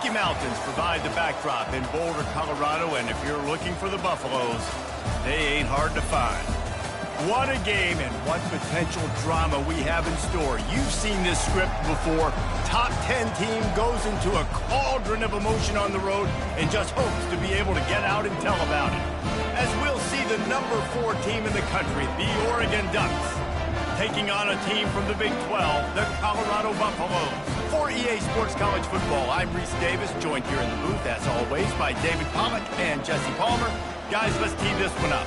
Rocky Mountains provide the backdrop in Boulder, Colorado, and if you're looking for the Buffaloes, they ain't hard to find. What a game and what potential drama we have in store. You've seen this script before. Top 10 team goes into a cauldron of emotion on the road and just hopes to be able to get out and tell about it. As we'll see the number 4 team in the country, the Oregon Ducks, taking on a team from the Big 12, the Colorado Buffaloes. For EA Sports College Football, I'm Reese Davis, joined here in the booth, as always, by David Pollack and Jesse Palmer. Guys, let's tee this one up.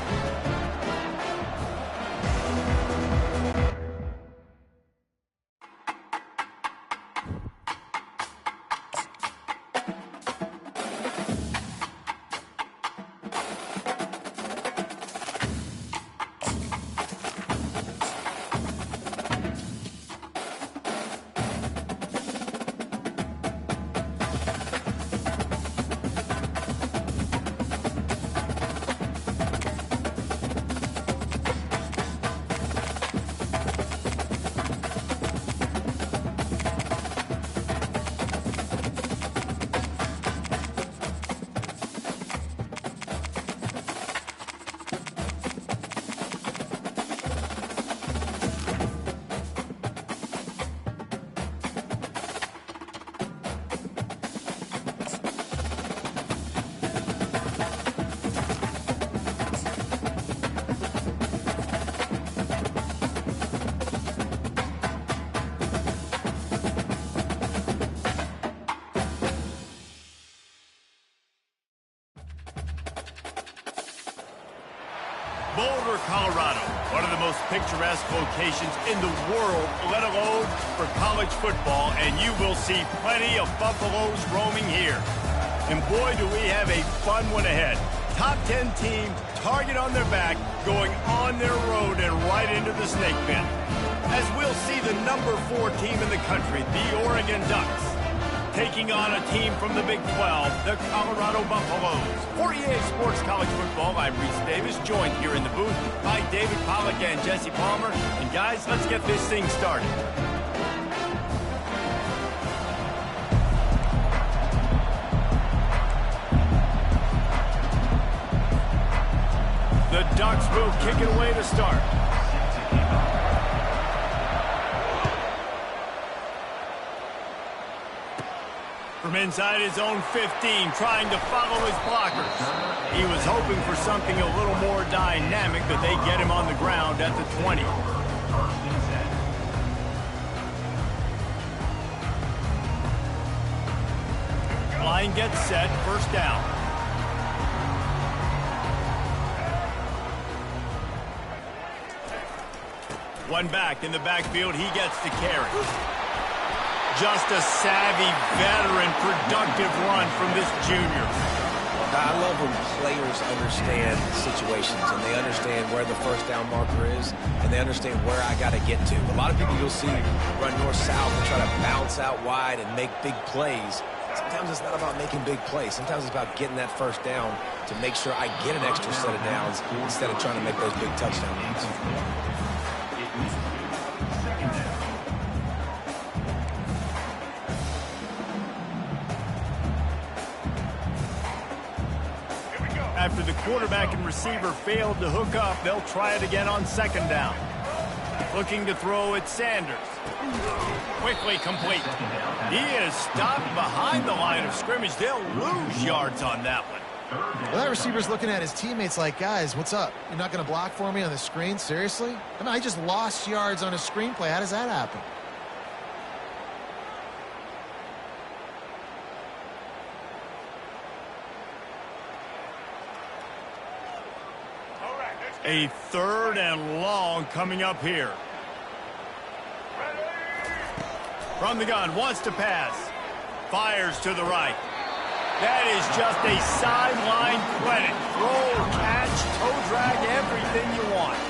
Boulder, Colorado, one of the most picturesque locations in the world, let alone for college football, and you will see plenty of Buffaloes roaming here. And boy, do we have a fun one ahead. Top 10 team, target on their back, going on their road and right into the snake pit. As we'll see the number 4 team in the country, the Oregon Ducks, taking on a team from the Big 12, the Colorado Buffaloes. For EA Sports College Football, I'm Reese Davis, joined here in the booth by David Pollack and Jesse Palmer. And guys, let's get this thing started. The Ducks will kick it away to start. From inside his own 15, trying to follow his blockers. He was hoping for something a little more dynamic, but they get him on the ground at the 20. Line gets set, first down. One back in the backfield, he gets the carry. Just a savvy, veteran, productive run from this junior. I love when players understand situations and they understand where the first down marker is and they understand where I got to get to. A lot of people you'll see run north-south and try to bounce out wide and make big plays. Sometimes it's not about making big plays. Sometimes it's about getting that first down to make sure I get an extra set of downs instead of trying to make those big touchdown runs. After the quarterback and receiver failed to hook up, they'll try it again on second down. Looking to throw at Sanders. Quickly complete. He is stopped behind the line of scrimmage. They'll lose yards on that one. Well, that receiver's looking at his teammates like, guys, what's up? You're not going to block for me on the screen? Seriously? I mean, I just lost yards on a screenplay. How does that happen? A third and long coming up here. From the gun, wants to pass. Fires to the right. That is just a sideline credit. Throw, catch, toe drag, everything you want.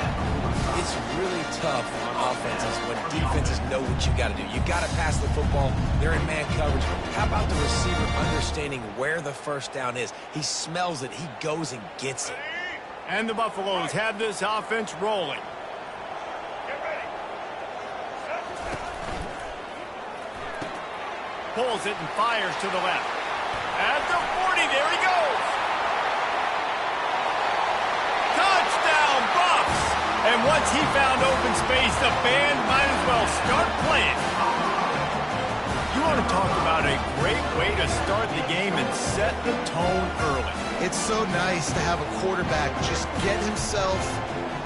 It's really tough on offenses when defenses know what you got to do. You got to pass the football. They're in man coverage. How about the receiver understanding where the first down is? He smells it. He goes and gets it. And the Buffaloes have this offense rolling. Pulls it and fires to the left. At the 40, there he goes. Touchdown, Buffs! And once he found open space, the band might as well start playing. You want to talk about a great way to start the game and set the tone early. It's so nice to have a quarterback just get himself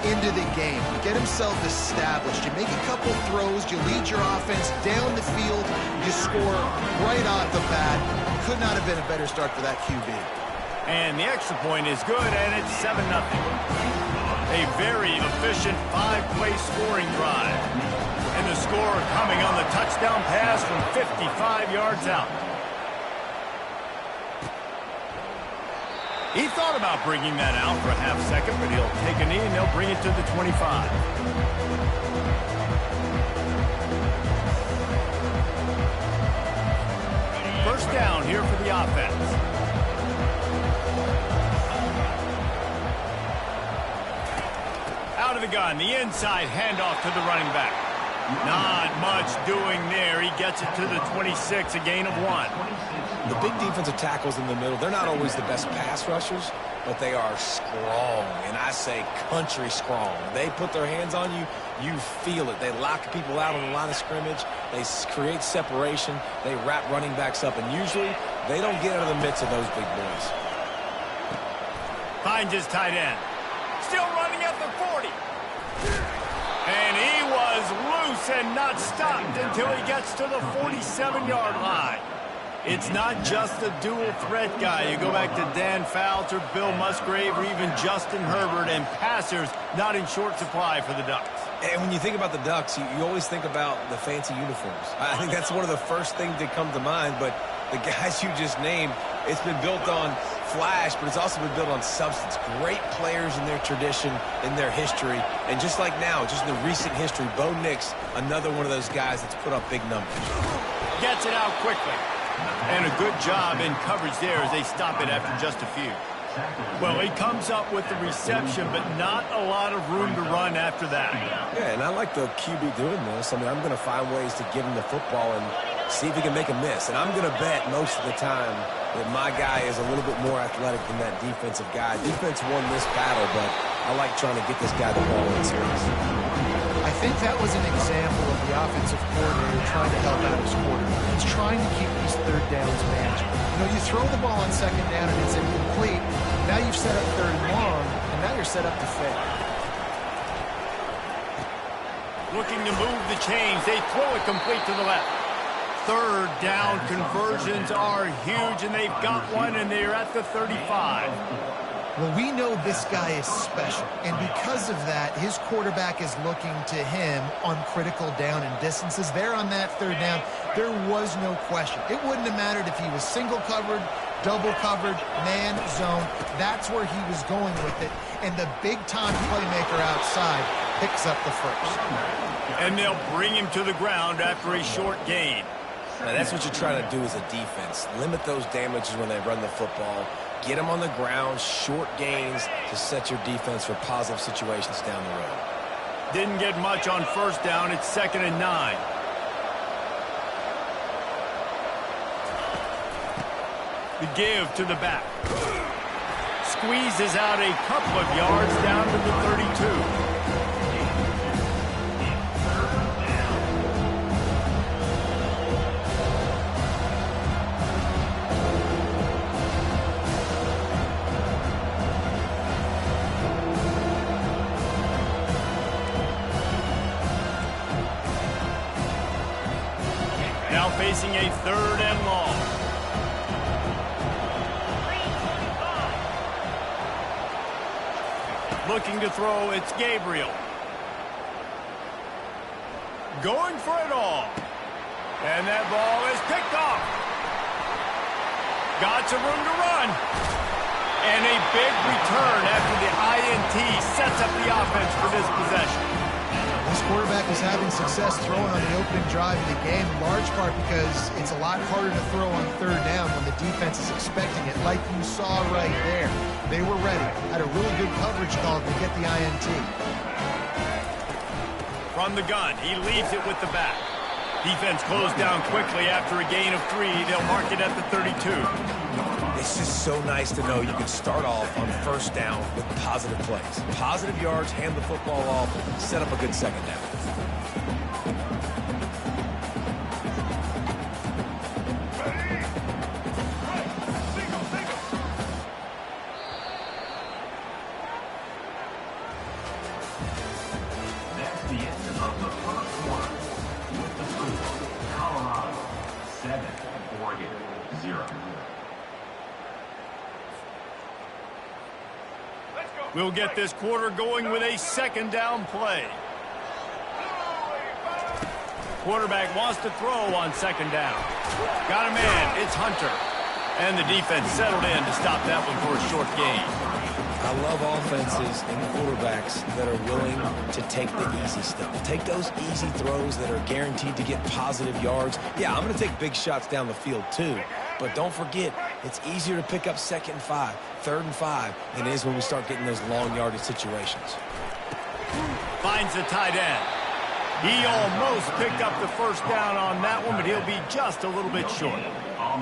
into the game, get himself established. You make a couple throws, you lead your offense down the field, you score right off the bat. Could not have been a better start for that QB. And the extra point is good, and it's 7-0. A very efficient 5-play scoring drive. And the score coming on the touchdown pass from 55 yards out. He thought about bringing that out for a half second, but he'll take a knee and they'll bring it to the 25. First down here for the offense. Out of the gun, the inside handoff to the running back. Not much doing there. He gets it to the 26, a gain of 1. The big defensive tackles in the middle, they're not always the best pass rushers, but they are strong, and I say country strong. They put their hands on you, you feel it. They lock people out on the line of scrimmage. They create separation. They wrap running backs up, and usually they don't get out of the midst of those big boys. Finds his tight end. Still running at the 40. And he was loose and not stopped until he gets to the 47-yard line. It's not just a dual threat guy. You go back to Dan Fouts or Bill Musgrave or even Justin Herbert, and passers not in short supply for the Ducks. And when you think about the Ducks, you always think about the fancy uniforms. I think that's one of the first things that come to mind, but the guys you just named, it's been built on flash, but it's also been built on substance. Great players in their tradition, in their history, and just like now, just in the recent history, Bo Nix, another one of those guys that's put up big numbers. Gets it out quickly. And a good job in coverage there as they stop it after just a few. Well, he comes up with the reception, but not a lot of room to run after that. Yeah, and I like the QB doing this. I mean, I'm going to find ways to give him the football and see if he can make a miss. And I'm going to bet most of the time that my guy is a little bit more athletic than that defensive guy. Defense won this battle, but I like trying to get this guy the ball in space. I think that was an example of the offensive coordinator trying to help out his quarterback. He's trying to keep these third downs manageable. You know, you throw the ball on second down and it's incomplete. Now you've set up third and long, and now you're set up to fail. Looking to move the chains. They throw it complete to the left. Third down conversions are huge, and they've got one, and they're at the 35. Well, we know this guy is special, and because of that, his quarterback is looking to him on critical down and distances. There on that third down, there was no question. It wouldn't have mattered if he was single covered, double covered, man, zone. That's where he was going with it, and the big-time playmaker outside picks up the first. And they'll bring him to the ground after a short gain. Now, that's what you're trying to do as a defense. Limit those damages when they run the football. Get them on the ground, short gains to set your defense for positive situations down the road. Didn't get much on first down. It's 2nd and 9. The give to the back. Squeezes out a couple of yards down to the 32. Now facing a 3rd and long. Looking to throw, it's Gabriel. Going for it all. And that ball is picked off. Got some room to run. And a big return after the INT sets up the offense for this possession. This quarterback is having success throwing on the opening drive of the game, in large part because it's a lot harder to throw on third down when the defense is expecting it, like you saw right there. They were ready. Had a really good coverage call to get the INT. From the gun, he leaves it with the back. Defense closed down quickly after a gain of 3. They'll mark it at the 32. It's just so nice to know you can start off on first down with positive plays. Positive yards, hand the football off, set up a good second down. That's the end of the first quarter. With the score, Colorado 7, Oregon 0. We'll get this quarter going with a second down play. Quarterback wants to throw on second down. Got a man. It's Hunter. And the defense settled in to stop that one for a short gain. I love offenses and quarterbacks that are willing to take the easy stuff. Take those easy throws that are guaranteed to get positive yards. Yeah, I'm going to take big shots down the field too. But don't forget, it's easier to pick up 2nd and 5, 3rd and 5 than it is when we start getting those long yardage situations. Finds the tight end. He almost picked up the first down on that one, but he'll be just a little bit short.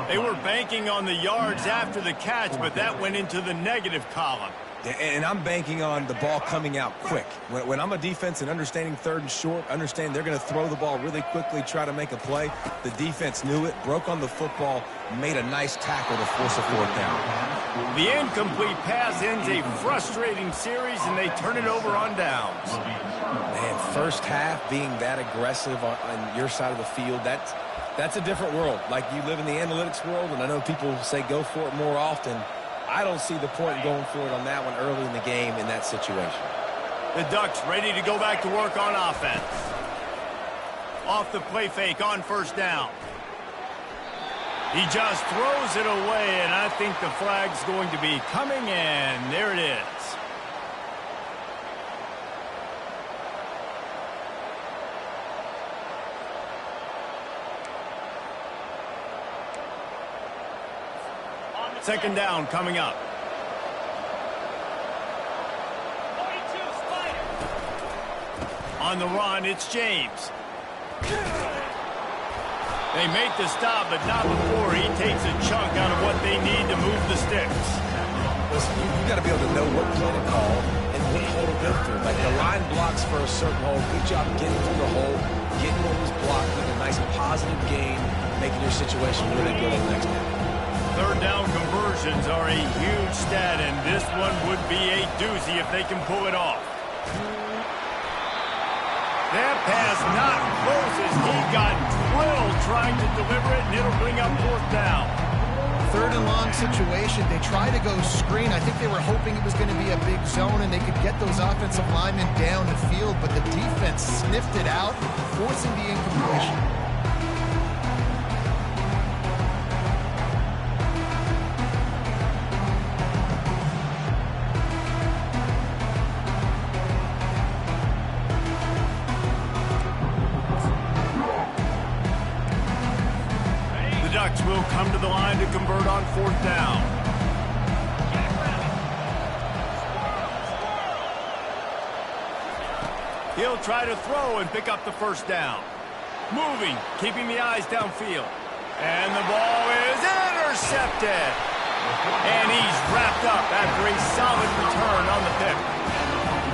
They were banking on the yards after the catch, but that went into the negative column. And I'm banking on the ball coming out quick. When I'm a defense and understanding 3rd and short, understand they're going to throw the ball really quickly, try to make a play. The defense knew it, broke on the football, made a nice tackle to force a 4th down. The incomplete pass ends a frustrating series, and they turn it over on downs. Man, first half being that aggressive on your side of the field, that's a different world. Like, you live in the analytics world, and I know people say go for it more often. I don't see the point in going for it on that one early in the game in that situation. The Ducks ready to go back to work on offense. Off the play fake on first down. He just throws it away, and I think the flag's going to be coming in. There it is. Second down coming up. On the run, it's James. They make the stop, but not before he takes a chunk out of what they need to move the sticks. Listen, you got to be able to know what play to call and what hole to go through. Like, the line blocks for a certain hole. Good job getting through the hole, getting what was blocked, getting a nice positive gain, making your situation really good on the next one. Third down conversions are a huge stat, and this one would be a doozy if they can pull it off. That pass not close as he got drilled trying to deliver it, and it'll bring up 4th down. 3rd and long situation. They try to go screen. I think they were hoping it was going to be a big zone and they could get those offensive linemen down the field, but the defense sniffed it out, forcing the incompletion. Will come to the line to convert on 4th down. He'll try to throw and pick up the first down. Moving, keeping the eyes downfield. And the ball is intercepted. And he's wrapped up after a solid return on the pick.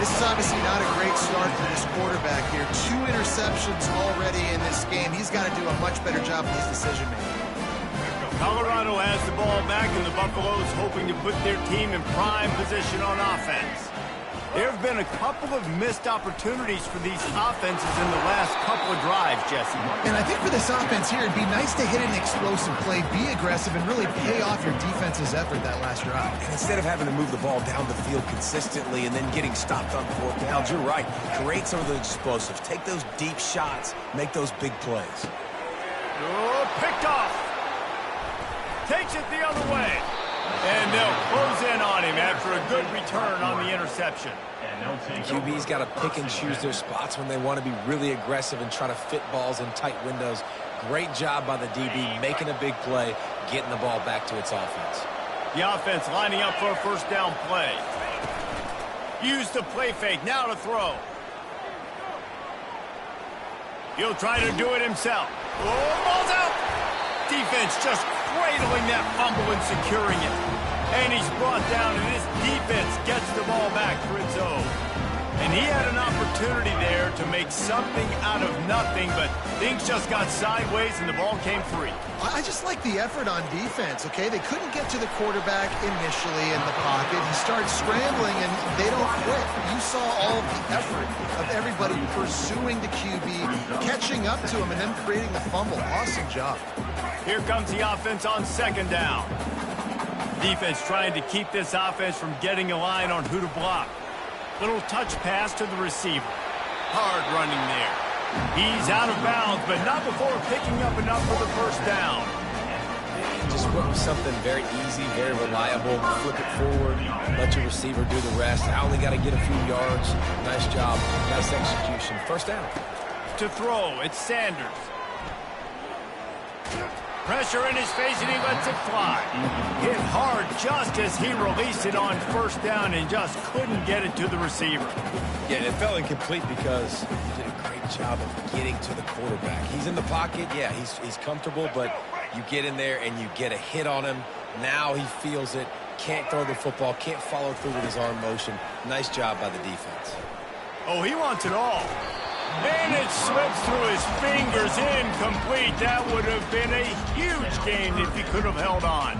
This is obviously not a great start for this quarterback here. 2 interceptions already in this game. He's got to do a much better job with his decision-making. Colorado has the ball back, and the Buffaloes hoping to put their team in prime position on offense. There have been a couple of missed opportunities for these offenses in the last couple of drives, Jesse. And I think for this offense here, it'd be nice to hit an explosive play, be aggressive, and really pay off your defense's effort that last drive. And instead of having to move the ball down the field consistently and then getting stopped on 4th downs, you're right. Create some of the explosives. Take those deep shots. Make those big plays. Oh, picked off. Takes it the other way. And they'll close in on him after a good return on the interception. QB's got to pick and choose their spots when they want to be really aggressive and try to fit balls in tight windows. Great job by the DB, making a big play, getting the ball back to its offense. The offense lining up for a first down play. Use the play fake, now to throw. He'll try to do it himself. Oh, ball's out. Defense just cradling that fumble and securing it. And he's brought down, and his defense gets the ball back for its own. And he had an opportunity there to make something out of nothing, but things just got sideways and the ball came free. I just like the effort on defense, okay? They couldn't get to the quarterback initially in the pocket. He starts scrambling, and they don't quit. You saw all of the effort of everybody pursuing the QB, catching up to him, and then creating the fumble. Awesome job. Here comes the offense on second down. Defense trying to keep this offense from getting a line on who to block. Little touch pass to the receiver. Hard running there. He's out of bounds, but not before picking up enough for the first down. Just went with something very easy, very reliable. Flip it forward, let your receiver do the rest. I only got to get a few yards. Nice job, nice execution. First down. To throw, it's Sanders. Pressure in his face, and he lets it fly. Hit hard just as he released it on first down and just couldn't get it to the receiver. Yeah, it fell incomplete because he did a great job of getting to the quarterback. He's in the pocket. Yeah, he's comfortable, but you get in there and you get a hit on him. Now he feels it. Can't throw the football. Can't follow through with his arm motion. Nice job by the defense. Oh, he wants it all. And it slips through his fingers, incomplete. That would have been a huge gain if he could have held on.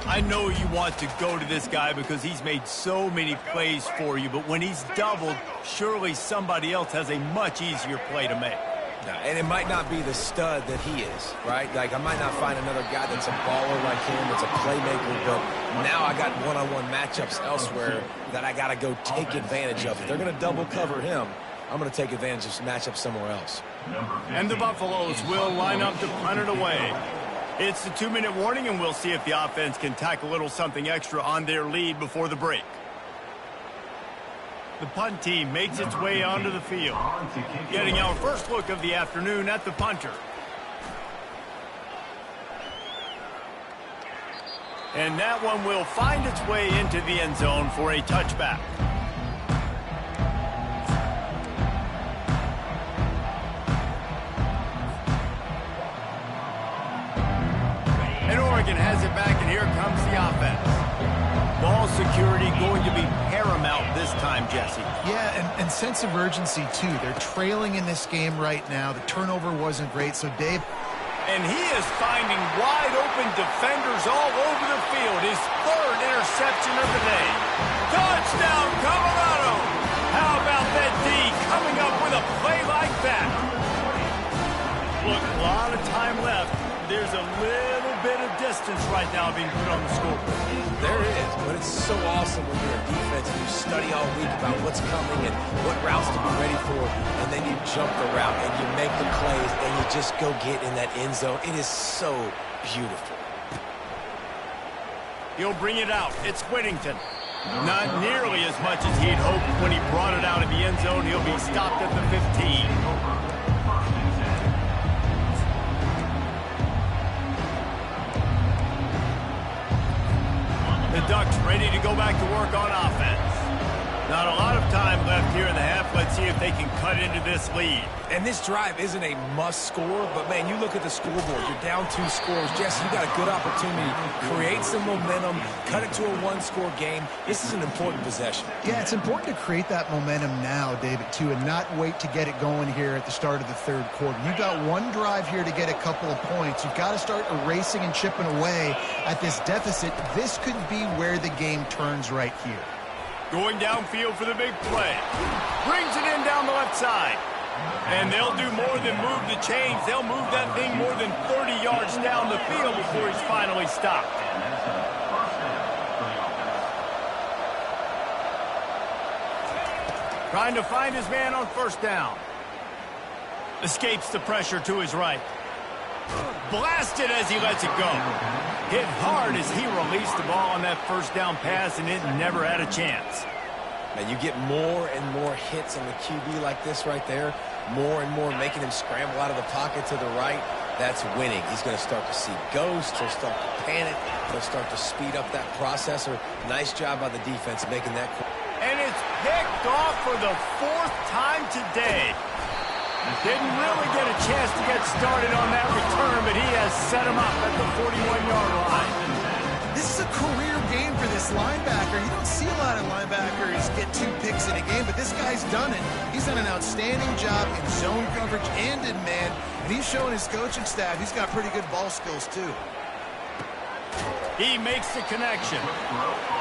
I know you want to go to this guy because he's made so many plays for you, but when he's doubled, surely somebody else has a much easier play to make. And it might not be the stud that he is, right? Like, I might not find another guy that's a baller like him, that's a playmaker, but now I got one-on-one matchups elsewhere that I got to go take advantage of. If they're going to double cover him, I'm going to take advantage of some matchups somewhere else. And the Buffaloes will line up to punt it away. It's the 2-minute warning, and we'll see if the offense can tack a little something extra on their lead before the break. The punt team makes its way onto the field, getting our first look of the afternoon at the punter. And that one will find its way into the end zone for a touchback. And Oregon has it back, and here comes the offense. Ball security going to be paramount this time, Jesse. Yeah, and sense of urgency, too. They're trailing in this game right now. The turnover wasn't great, so Dave... And he is finding wide-open defenders all over the field. His third interception of the day. Touchdown, Colorado! How about that D coming up with a play like that? Look, a lot of time left. There's a little bit of distance right now being put on the scoreboard. There is, but it's so awesome when you're a defense and you study all week about what's coming and what routes to be ready for, and then you jump the route and you make the plays and you just go get in that end zone. It is so beautiful. He'll bring it out. It's Whittington. Not nearly as much as he'd hoped when he brought it out of the end zone. He'll be stopped at the 15. The Ducks ready to go back to work on offense. Not a lot of time left here in the half. Let's see if they can cut into this lead. And this drive isn't a must score, but, man, you look at the scoreboard. You're down 2 scores. Jesse, you got a good opportunity. Create some momentum. Cut it to a 1-score game. This is an important possession. Yeah, it's important to create that momentum now, David, too, and not wait to get it going here at the start of the third quarter. You've got one drive here to get a couple of points. You've got to start erasing and chipping away at this deficit. This could be where the game turns right here. Going downfield for the big play. Brings it in down the left side. And they'll do more than move the chains. They'll move that thing more than 30 yards down the field before he's finally stopped. Trying to find his man on first down. Escapes the pressure to his right. Blasted as he lets it go. Hit hard as he released the ball on that first down pass, and it never had a chance. Now you get more and more hits on the QB like this right there. More and more making him scramble out of the pocket to the right. That's winning. He's going to start to see ghosts. He'll start to panic. He'll start to speed up that processor. Nice job by the defense making that. And it's picked off for the 4th time today. Didn't really get a chance to get started on that return, but he has set him up at the 41-yard line. This is a career game for this linebacker. You don't see a lot of linebackers get 2 picks in a game, but this guy's done it. He's done an outstanding job in zone coverage and in man, and he's showing his coaching staff he's got pretty good ball skills too. He makes the connection.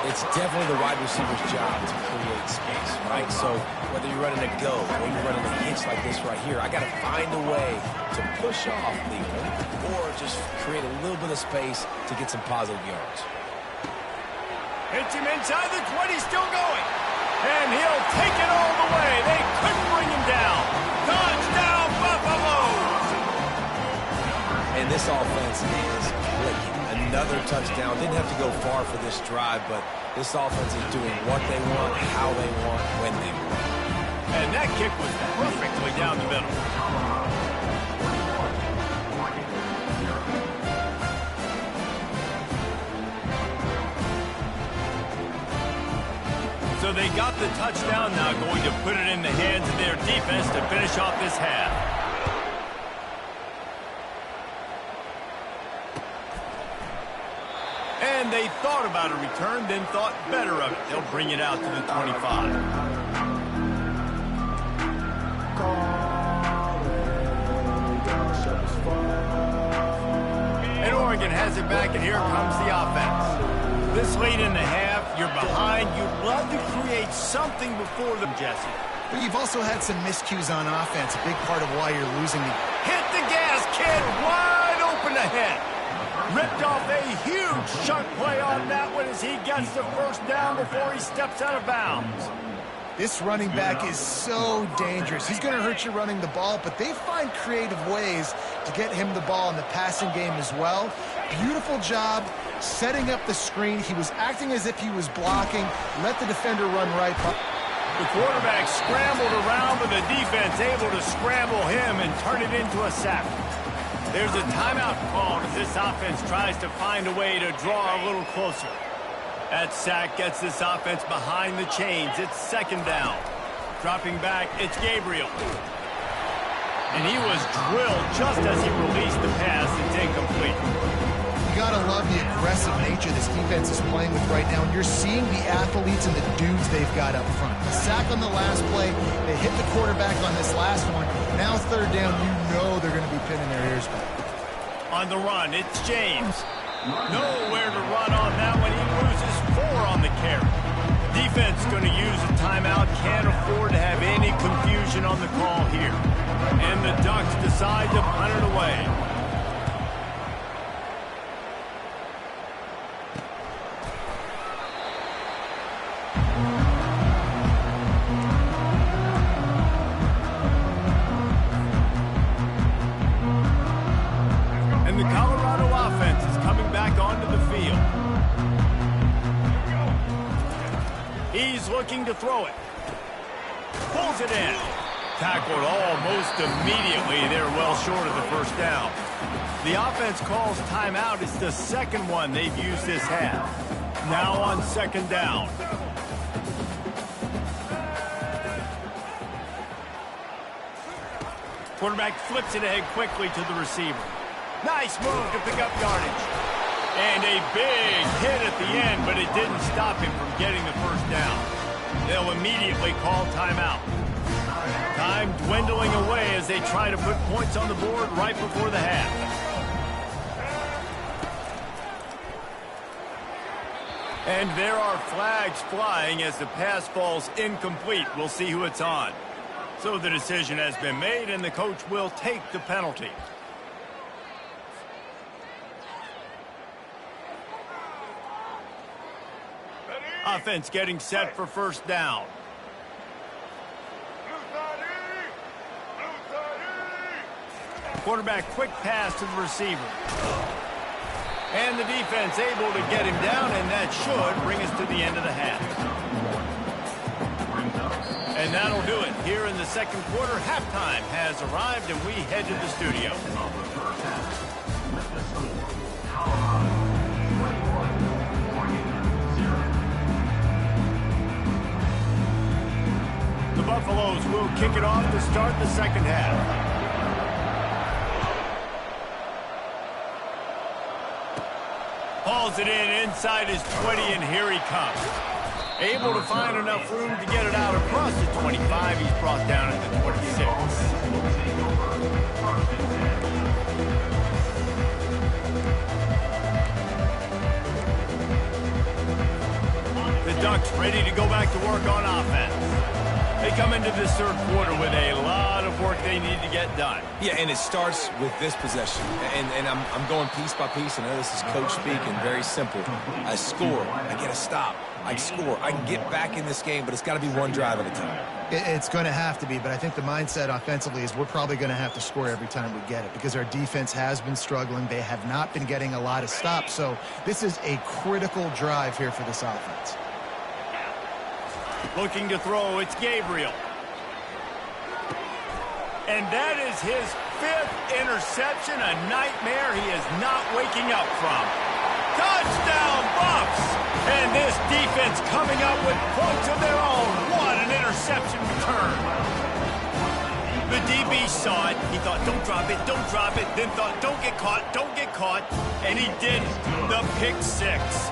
It's definitely the wide receiver's job to create space, right? So whether you're running a go or you're running a hitch like this right here, I got to find a way to push off Cleveland or just create a little bit of space to get some positive yards. Hits him inside the 20, still going. And he'll take it all the way. They couldn't bring him down. Touchdown, Buffaloes! And this offense is clicking. Another touchdown. Didn't have to go far for this drive, but this offense is doing what they want, how they want, when they want. And that kick was perfectly down the middle. So they got the touchdown, now going to put it in the hands of their defense to finish off this half. And they thought about a return, then thought better of it. They'll bring it out to the 25. And Oregon has it back, and here comes the offense. This late in the half, you're behind. You'd love to create something before them, Jesse. But you've also had some miscues on offense, a big part of why you're losing the... Hit the gas, kid, wide open ahead. Ripped off a huge chunk play on that one as he gets the first down before he steps out of bounds. This running back is so dangerous. He's going to hurt you running the ball, but they find creative ways to get him the ball in the passing game as well. Beautiful job setting up the screen. He was acting as if he was blocking. Let the defender run right. The quarterback scrambled around, but the defense able to scramble him and turn it into a sack. There's a timeout called as this offense tries to find a way to draw a little closer. That sack gets this offense behind the chains. It's second down. Dropping back, it's Gabriel. And he was drilled just as he released the pass. It's incomplete. You gotta love the aggressive nature this defense is playing with right now. And you're seeing the athletes and the dudes they've got up front. The sack on the last play. They hit the quarterback on this last one. Now third down, you know they're going to be pinning their ears back. On the run, it's James. Nowhere to run on that one. He loses 4 on the carry. Defense going to use a timeout. Can't afford to have any confusion on the call here. And the Ducks decide to punt it away. And the Colorado offense is coming back onto the field. He's looking to throw it. Pulls it in. Tackled almost immediately. They're well short of the first down. The offense calls timeout. It's the second one they've used this half. Now on second down. Quarterback flips it ahead quickly to the receiver. Nice move to pick up yardage. And a big hit at the end, but it didn't stop him from getting the first down. They'll immediately call timeout. Time dwindling away as they try to put points on the board right before the half. And there are flags flying as the pass falls incomplete. We'll see who it's on. So the decision has been made, and the coach will take the penalty. Offense getting set for first down. Quarterback quick pass to the receiver. And the defense able to get him down, and that should bring us to the end of the half. And that'll do it. Here in the second quarter, halftime has arrived, and we head to the studio. The Buffaloes will kick it off to start the second half. Hauls it in inside his 20, and here he comes. Able to find enough room to get it out across the 25. He's brought down at the 26. The Ducks ready to go back to work on offense. They come into this third quarter with a lot of work they need to get done. Yeah, and it starts with this possession. And I'm going piece by piece. I know this is coach speak and very simple. I score. I get a stop. I score. I can get back in this game, but it's got to be one drive at a time. It's going to have to be, but I think the mindset offensively is we're probably going to have to score every time we get it because our defense has been struggling. They have not been getting a lot of stops, so this is a critical drive here for this offense. Looking to throw, it's Gabriel. And that is his 5th interception, a nightmare he is not waking up from. Touchdown, Bucks! And this defense coming up with points of their own. What an interception return. The DB saw it. He thought, don't drop it, don't drop it. Then thought, don't get caught, don't get caught. And he did the pick 6.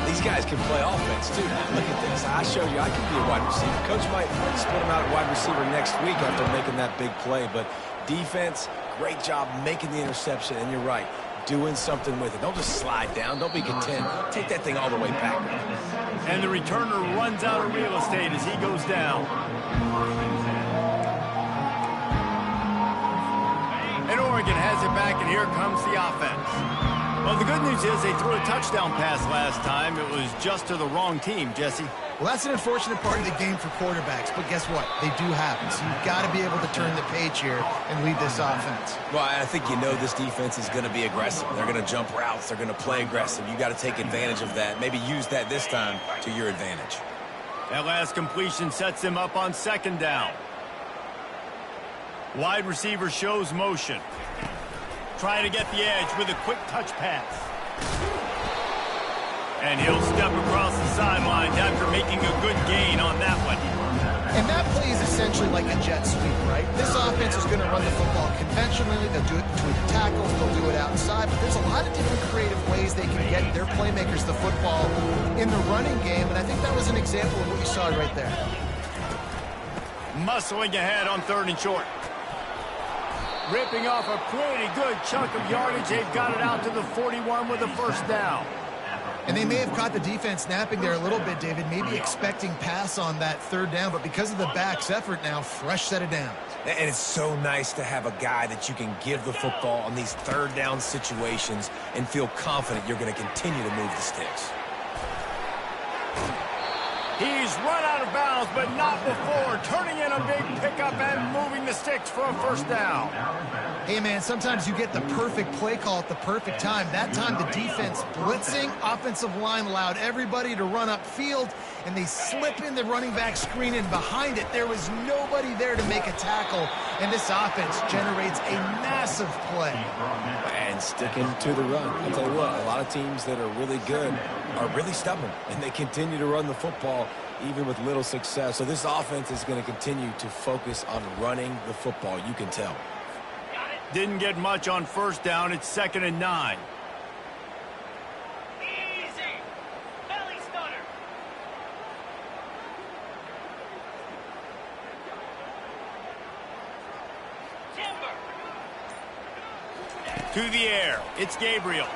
These guys can play offense, too. Look at this. I showed you I can be a wide receiver. Coach might split him out at wide receiver next week after making that big play. But defense, great job making the interception. And you're right, doing something with it. Don't just slide down. Don't be content. Take that thing all the way back. And the returner runs out of real estate as he goes down. And Oregon has it back, and here comes the offense. Well, the good news is they threw a touchdown pass last time. It was just to the wrong team, Jesse. Well, that's an unfortunate part of the game for quarterbacks, but guess what? They do happen, so you've got to be able to turn the page here and lead this offense. Well, I think you know this defense is going to be aggressive. They're going to jump routes. They're going to play aggressive. You got to take advantage of that. Maybe use that this time to your advantage. That last completion sets him up on second down. Wide receiver shows motion. Trying to get the edge with a quick touch pass. And he'll step across the sidelines after making a good gain on that one. And that play is essentially like a jet sweep, right? This offense is going to run the football conventionally. They'll do it between the tackles. They'll do it outside. But there's a lot of different creative ways they can get their playmakers the football in the running game. And I think that was an example of what you saw right there. Muscling ahead on 3rd and short. Ripping off a pretty good chunk of yardage. They've got it out to the 41 with a first down. And they may have caught the defense napping there a little bit, David, maybe expecting pass on that 3rd down, but because of the back's effort now, fresh set of downs. And it's so nice to have a guy that you can give the football on these 3rd down situations and feel confident you're going to continue to move the sticks. He's run out of bounds, but not before. Turning in a big pickup and moving the sticks for a first down. Hey, man, sometimes you get the perfect play call at the perfect time. That time the defense blitzing, offensive line allowed everybody to run upfield, and they slip in the running back screen, and behind it there was nobody there to make a tackle, and this offense generates a massive play. And sticking to the run. I'll tell you what, a lot of teams that are really good are really stubborn, and they continue to run the football even with little success. So this offense is going to continue to focus on running the football. You can tell. Didn't get much on first down. It's 2nd and 9. Easy. Belly stunner. Timber. To the air. It's Gabriel.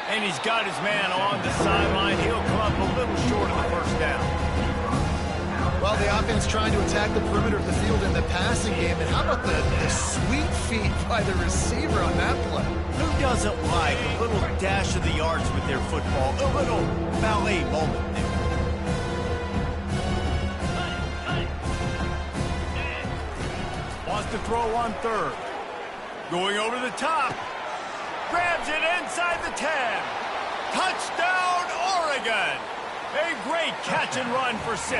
And he's got his man along the sideline. He'll come up a little short of the first down. Well, the offense trying to attack the perimeter of the field in the passing game. And how about the sweet feet by the receiver on that play? Who doesn't like a little dash of the yards with their football? A little ballet moment there. Wants to throw on 3rd. Going over the top. Grabs it inside the 10. Touchdown, Oregon. A great catch and run for 6.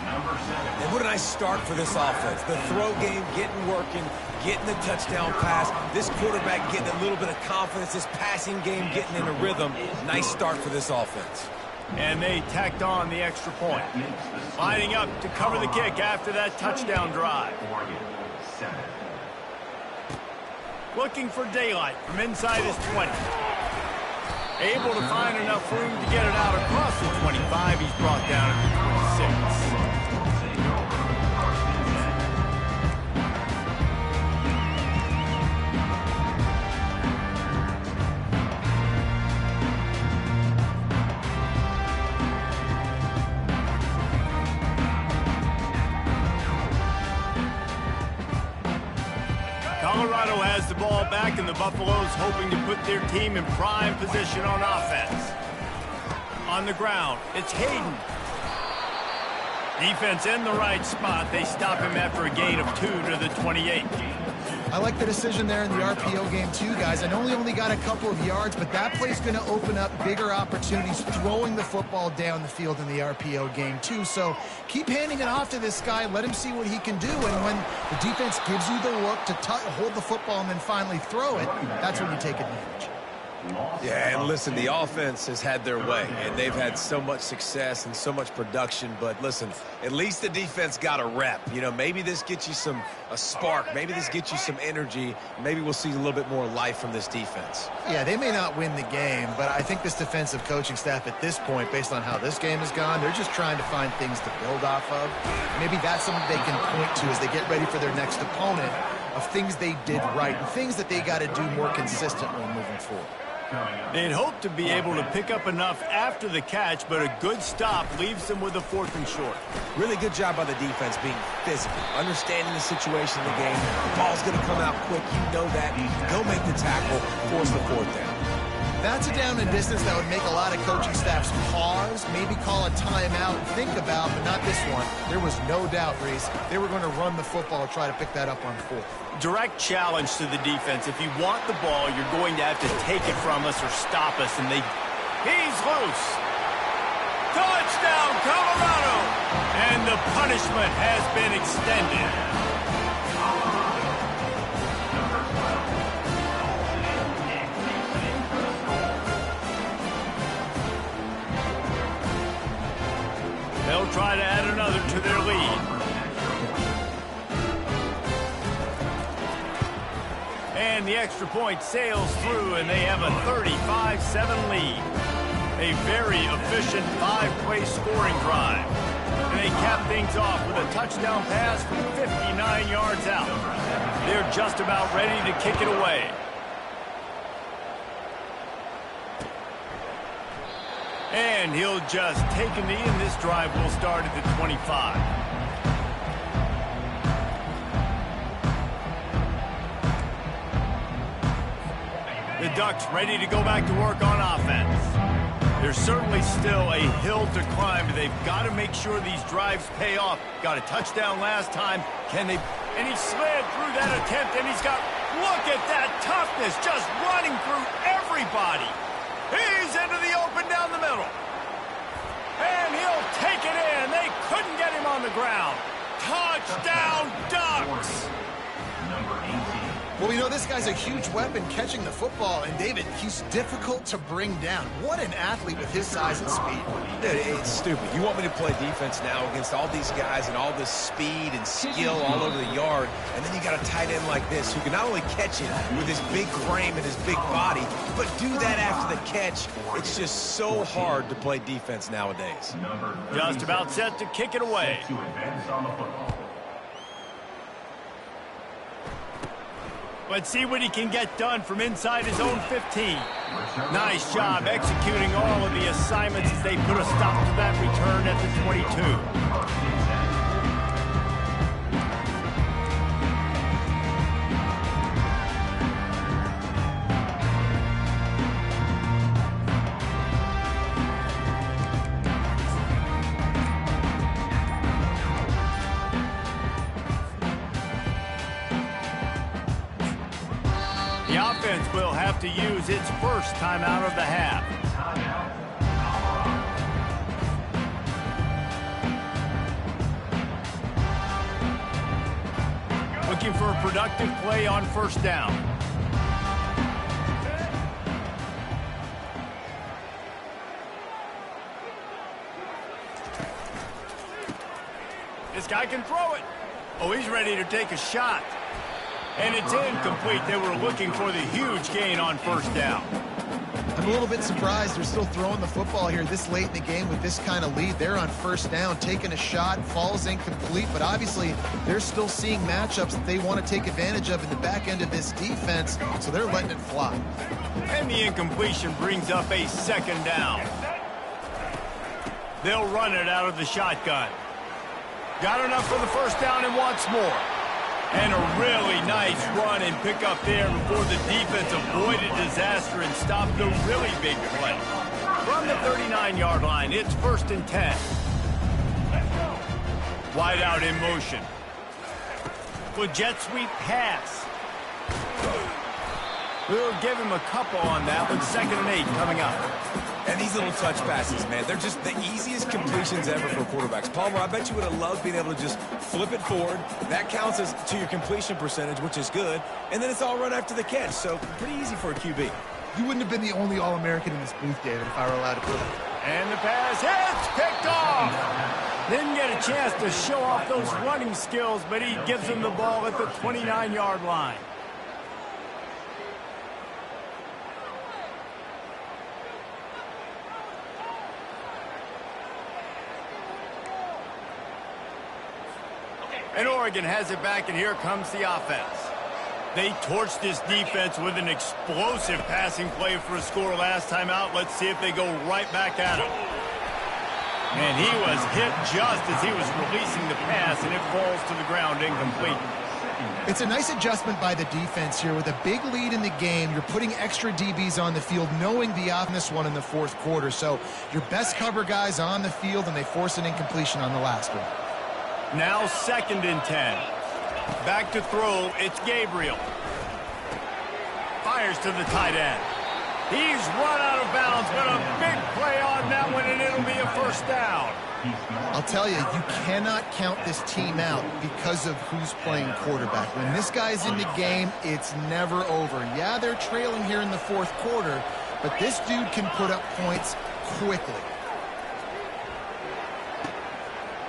And what a nice start for this offense. The throw game getting working, getting the touchdown pass. This quarterback getting a little bit of confidence. This passing game getting in a rhythm. Nice start for this offense. And they tacked on the extra point. Lining up to cover the kick after that touchdown drive. Looking for daylight from inside his 20. Able to find enough room to get it out across the 25. He's brought down at the 26. Colorado has the ball back, and the Buffaloes hoping to put their team in prime position on offense. On the ground, it's Hayden. Defense in the right spot. They stop him after a gain of 2 to the 28. I like the decision there in the RPO game too, guys. I know he only got a couple of yards, but that play's going to open up bigger opportunities throwing the football down the field in the RPO game too. So keep handing it off to this guy. Let him see what he can do. And when the defense gives you the look to hold the football and then finally throw it, that's when you take advantage. Yeah, and listen, the offense has had their way, and they've had so much success and so much production. But listen, at least the defense got a rep. You know, maybe this gets you a spark. Maybe this gets you some energy. Maybe we'll see a little bit more life from this defense. Yeah, they may not win the game, but I think this defensive coaching staff at this point, based on how this game has gone, they're just trying to find things to build off of. Maybe that's something they can point to as they get ready for their next opponent, of things they did right and things that they got to do more consistently moving forward. They'd hope to be able to pick up enough after the catch, but a good stop leaves them with a 4th and short. Really good job by the defense being physical, understanding the situation in the game. The ball's going to come out quick. You know that. Go make the tackle, force the 4th down. That's a down and distance that would make a lot of coaching staffs pause, maybe call a timeout and think about, but not this one. There was no doubt, Reese, they were going to run the football, try to pick that up on 4th. Direct challenge to the defense. If you want the ball, you're going to have to take it from us or stop us, and he's loose. Touchdown, Colorado! And the punishment has been extended. They'll try to add another to their lead. And the extra point sails through, and they have a 35-7 lead. A very efficient 5-play scoring drive. And they cap things off with a touchdown pass from 59 yards out. They're just about ready to kick it away. And he'll just take a knee, and this drive will start at the 25. The Ducks ready to go back to work on offense. There's certainly still a hill to climb, but they've got to make sure these drives pay off. Got a touchdown last time. Can they? And he slid through that attempt, and he's got, look at that toughness, just running through everybody. He's into the open down the middle. And he'll take it in. They couldn't get him on the ground. Touchdown, Ducks! Number 18. Well, you know, this guy's a huge weapon catching the football, and David, he's difficult to bring down. What an athlete with his size and speed. Dude, it's stupid. You want me to play defense now against all these guys and all this speed and skill all over the yard, and then you got a tight end like this who can not only catch it with his big frame and his big body, but do that after the catch. It's just so hard to play defense nowadays. Just about set to kick it away. To advance on the football. Let's see what he can get done from inside his own 15. Nice job executing all of the assignments as they put a stop to that return at the 22. The offense will have to use its first timeout of the half. Looking for a productive play on first down. This guy can throw it. Oh, he's ready to take a shot. And it's incomplete. They were looking for the huge gain on first down. I'm a little bit surprised they're still throwing the football here this late in the game with this kind of lead. They're on first down, taking a shot, falls incomplete, but obviously they're still seeing matchups that they want to take advantage of in the back end of this defense, so they're letting it fly. And the incompletion brings up a second down. They'll run it out of the shotgun. Got enough for the first down and wants more. And a really nice run and pick up there before the defense avoided disaster and stopped the really big play. From the 39-yard line, it's 1st and 10. Wide out in motion. With jet sweep pass. We'll give him a couple on that with 2nd and 8 coming up. And these little touch passes, man, they're just the easiest completions ever for quarterbacks. Palmer, I bet you would have loved being able to just flip it forward. That counts as to your completion percentage, which is good. And then it's all run after the catch, so pretty easy for a QB. You wouldn't have been the only All-American in this booth, David, if I were allowed to put it. And the pass hits, picked off. Didn't get a chance to show off those running skills, but he gives him the ball at the 29-yard line. And Oregon has it back, and here comes the offense. They torched this defense with an explosive passing play for a score last time out. Let's see if they go right back at him. And he was hit just as he was releasing the pass, and it falls to the ground incomplete. It's a nice adjustment by the defense here. With a big lead in the game, you're putting extra DBs on the field, knowing the offense won in the 4th quarter. So your best cover guys on the field, and they force an incompletion on the last one. Now 2nd and 10. Back to throw, it's Gabriel. Fires to the tight end. He's run out of bounds, but a big play on that one, and it'll be a first down. I'll tell you, you cannot count this team out because of who's playing quarterback. When this guy's in the game, it's never over. Yeah, they're trailing here in the 4th quarter, but this dude can put up points quickly.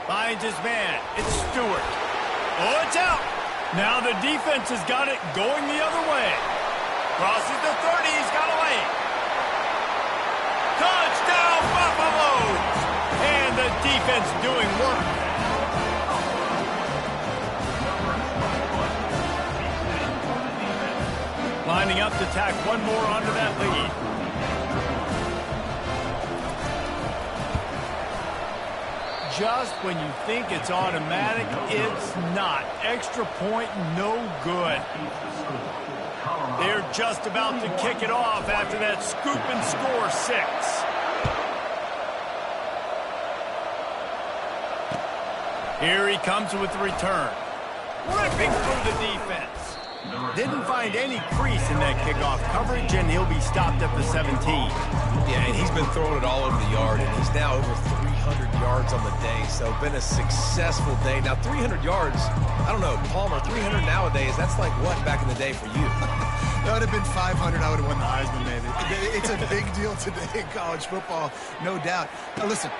Finds his man. It's Stewart. Oh, it's out. Now the defense has got it going the other way. Crosses the 30. He's got a lane. Touchdown, Buffaloes. And the defense doing work. Lining up to tack one more onto that lead. Just when you think it's automatic, it's not. Extra point, no good. They're just about to kick it off after that scoop and score 6. Here he comes with the return. Ripping through the defense. Didn't find any crease in that kickoff coverage, and he'll be stopped at the 17. Yeah, and he's been throwing it all over the yard, and he's now over 300 yards on the day, so been a successful day. Now, 300 yards, I don't know, Palmer, 300 nowadays, that's like what back in the day for you? That would have been 500. I would have won the Heisman, maybe. It's a big deal today in college football, no doubt. Now, listen,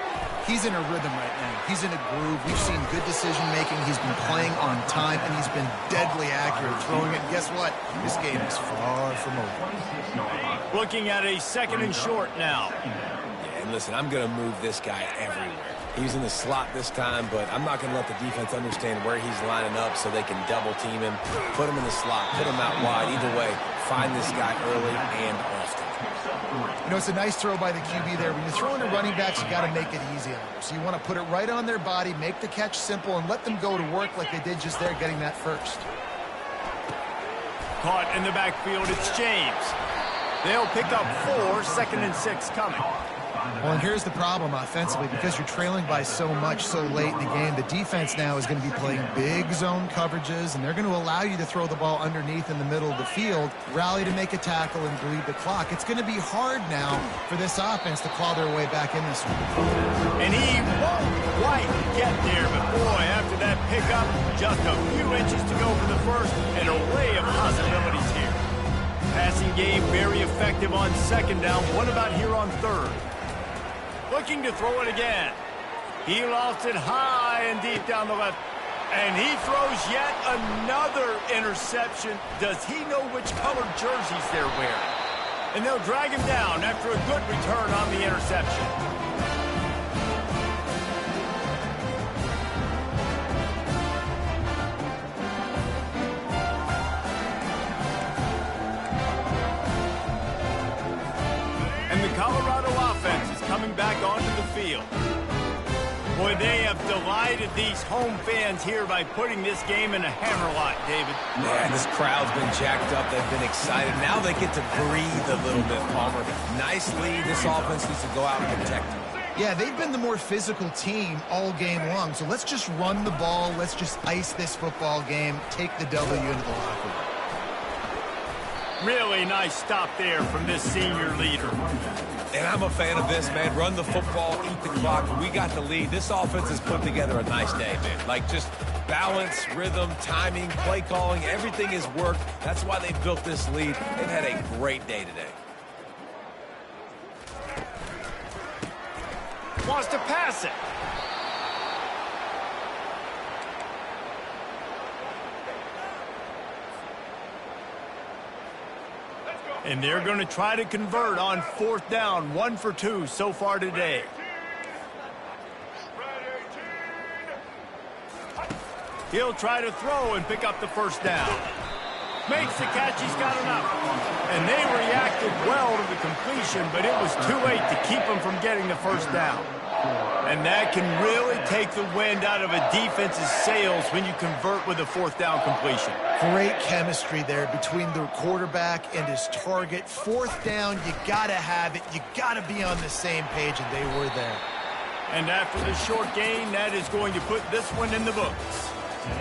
he's in a rhythm right now. He's in a groove. We've seen good decision-making. He's been playing on time, and he's been deadly accurate throwing it. And guess what? This game is far from over. Looking at a 2nd and short now. Yeah, and listen, I'm going to move this guy everywhere. He's in the slot this time, but I'm not going to let the defense understand where he's lining up so they can double-team him, put him in the slot, put him out wide. Either way, find this guy early and often. You know, it's a nice throw by the QB there. When you're throwing to running backs, you got to make it easy on them. So you want to put it right on their body, make the catch simple, and let them go to work like they did just there, getting that first. Caught in the backfield, it's James. They'll pick up 4, 2nd and 6 coming. Well, and here's the problem offensively. Because you're trailing by so much so late in the game, the defense now is going to be playing big zone coverages, and they're going to allow you to throw the ball underneath in the middle of the field, rally to make a tackle, and bleed the clock. It's going to be hard now for this offense to claw their way back in this one. And he won't quite get there, but boy, after that pickup, just a few inches to go for the first, an array of possibilities here. Passing game very effective on 2nd down. What about here on 3rd? Looking to throw it again. He lost it high and deep down the left. And he throws yet another interception. Does he know which colored jerseys they're wearing? And they'll drag him down after a good return on the interception. And the Colorado offense is coming back onto the field. Boy, they have delighted these home fans here by putting this game in a hammerlock, David. Man, this crowd's been jacked up. They've been excited. Now they get to breathe a little bit, Palmer. Nice lead. This offense needs to go out and protect it. Yeah, they've been the more physical team all game long. So let's just run the ball. Let's just ice this football game. Take the W into the locker room. Really nice stop there from this senior leader. And I'm a fan of this, man. Run the football, eat the clock. We got the lead. This offense has put together a nice day, man. Like, just balance, rhythm, timing, play calling, everything has worked. That's why they built this lead. They've had a great day today. Wants to pass it. And they're going to try to convert on 4th down. 1 for 2 so far today. He'll try to throw and pick up the 1st down. Makes the catch. He's got enough. And they reacted well to the completion, but it was too late to keep him from getting the 1st down. And that can really take the wind out of a defense's sails when you convert with a 4th down completion. Great chemistry there between the quarterback and his target. 4th down, you got to have it. You got to be on the same page, and they were there. And after the short gain, that is going to put this one in the books.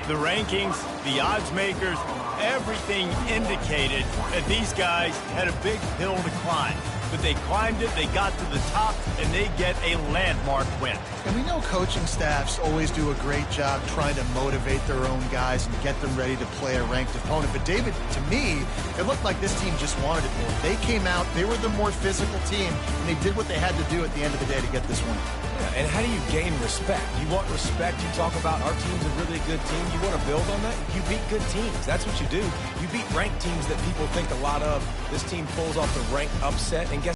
The rankings, the odds makers, everything indicated that these guys had a big hill to climb. But they climbed it, they got to the top, and they get a landmark win. And we know coaching staffs always do a great job trying to motivate their own guys and get them ready to play a ranked opponent. But, David, to me, it looked like this team just wanted it more. They came out, they were the more physical team, and they did what they had to do at the end of the day to get this win. Yeah, and how do you gain respect? You want respect. You talk about our team's a really good team. You want to build on that? You beat good teams. That's what you do. You beat ranked teams that people think a lot of. This team pulls off the ranked upset, and guess